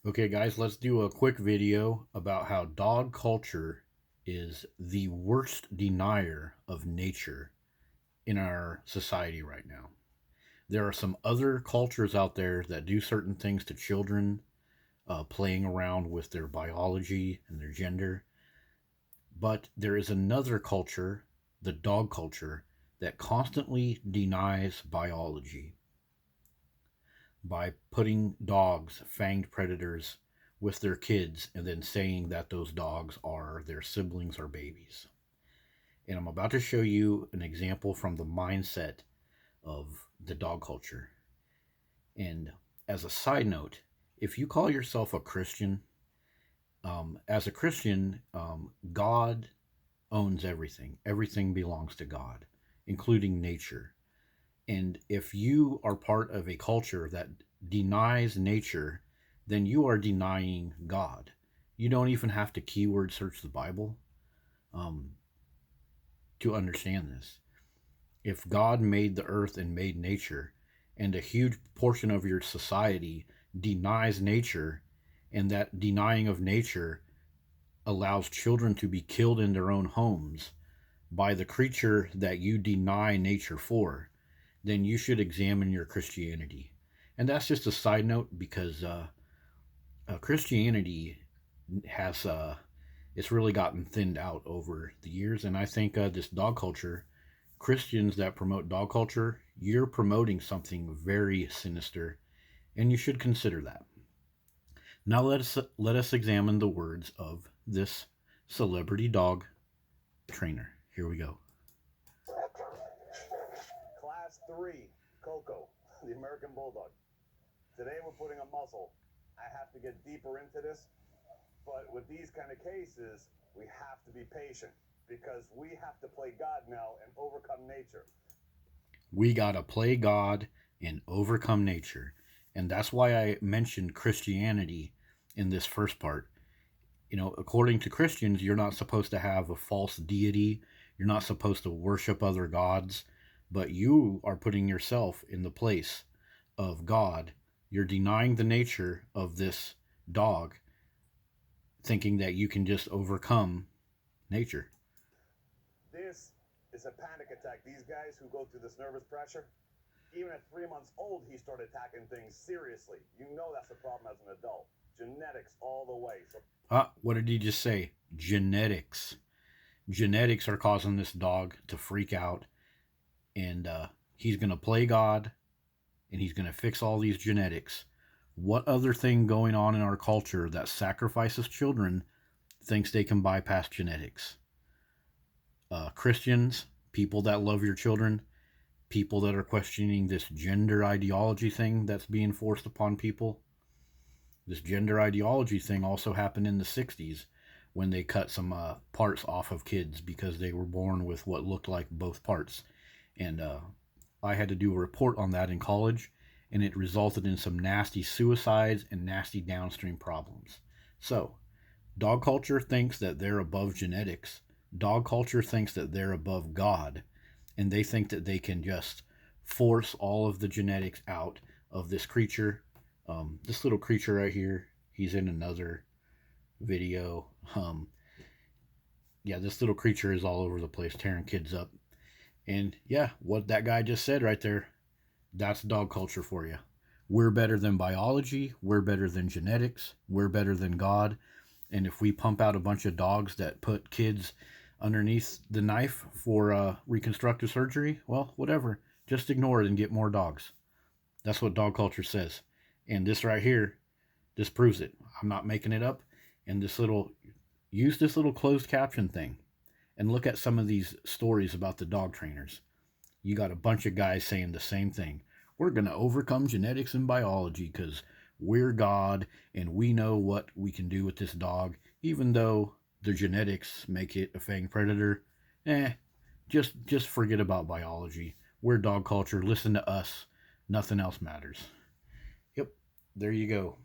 Okay, guys, let's do a quick video about how dog culture is the worst denier of nature in our society right now. There are some other cultures out there that do certain things to children, playing around with their biology and their gender. But there is another culture, the dog culture, that constantly denies biology by putting dogs, fanged predators, with their kids and then saying that those dogs are their siblings or babies. And I'm about to show you an example from the mindset of the dog culture. And as a side note, if you call yourself a Christian, as a Christian, God owns everything. Everything belongs to God, including nature. And if you are part of a culture that denies nature, then you are denying God. You don't even have to keyword search the Bible um, to understand this. If God made the earth and made nature, and a huge portion of your society denies nature, and that denying of nature allows children to be killed in their own homes by the creature that you deny nature for, then you should examine your Christianity. And that's just a side note because Christianity has it's really gotten thinned out over the years, and I think this dog culture, Christians that promote dog culture, you're promoting something very sinister, and you should consider that. Now let us examine the words of this celebrity dog trainer. Here we go. Class 3, Coco, the American Bulldog. Today we're putting a muzzle. I have to get deeper into this, but with these kind of cases, we have to be patient because we have to play God now and overcome nature. We gotta play God and overcome nature. And that's why I mentioned Christianity in this first part. You know, according to Christians, you're not supposed to have a false deity. You're not supposed to worship other gods, but you are putting yourself in the place of God. You're denying the nature of this dog, thinking that you can just overcome nature. This is a panic attack. These guys who go through this nervous pressure, even at 3 months old, he started attacking things seriously. You know that's a problem as an adult. Genetics all the way. So What did he just say? Genetics. Genetics are causing this dog to freak out, and he's going to play God, and he's going to fix all these genetics. What other thing going on in our culture that sacrifices children thinks they can bypass genetics? Christians, people that love your children, people that are questioning this gender ideology thing that's being forced upon people. This gender ideology thing also happened in the 60s when they cut some parts off of kids because they were born with what looked like both parts. And I had to do a report on that in college, and it resulted in some nasty suicides and nasty downstream problems. So, dog culture thinks that they're above genetics. Dog culture thinks that they're above God, and they think that they can just force all of the genetics out of this creature. This little creature right here, he's in another video. Yeah, this little creature is all over the place, tearing kids up. And yeah, what that guy just said right there, that's dog culture for you. We're better than biology. We're better than genetics. We're better than God. And if we pump out a bunch of dogs that put kids underneath the knife for reconstructive surgery, well, whatever. Just ignore it and get more dogs. That's what dog culture says. And this right here, this proves it. I'm not making it up. And use this little closed caption thing and look at some of these stories about the dog trainers. You got a bunch of guys saying the same thing. We're going to overcome genetics and biology because we're God and we know what we can do with this dog, even though the genetics make it a fang predator. Just forget about biology. We're dog culture. Listen to us. Nothing else matters. Yep, there you go.